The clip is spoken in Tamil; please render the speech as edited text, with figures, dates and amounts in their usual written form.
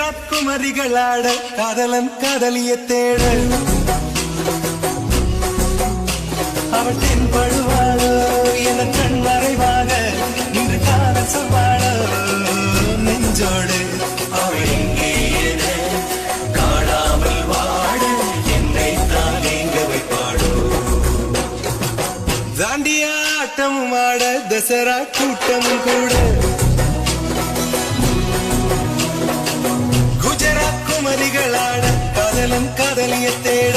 குஜராத் குமரிகளாட காதலன் காதலிய தேட அவள் தென்படுவாளோ என கண் மறைவாக இன்று காதல் சொல்வாளோ நெஞ்சோடு அவள் எங்கே என காணாமல் வாட என்னை தான் எங்க வைப்பாளோ தாண்டியா ஆட்டமும் ஆட தசரா கூட்டமும் கூட குஜராத் குமரிகளாட காதலன் காதலிய தேட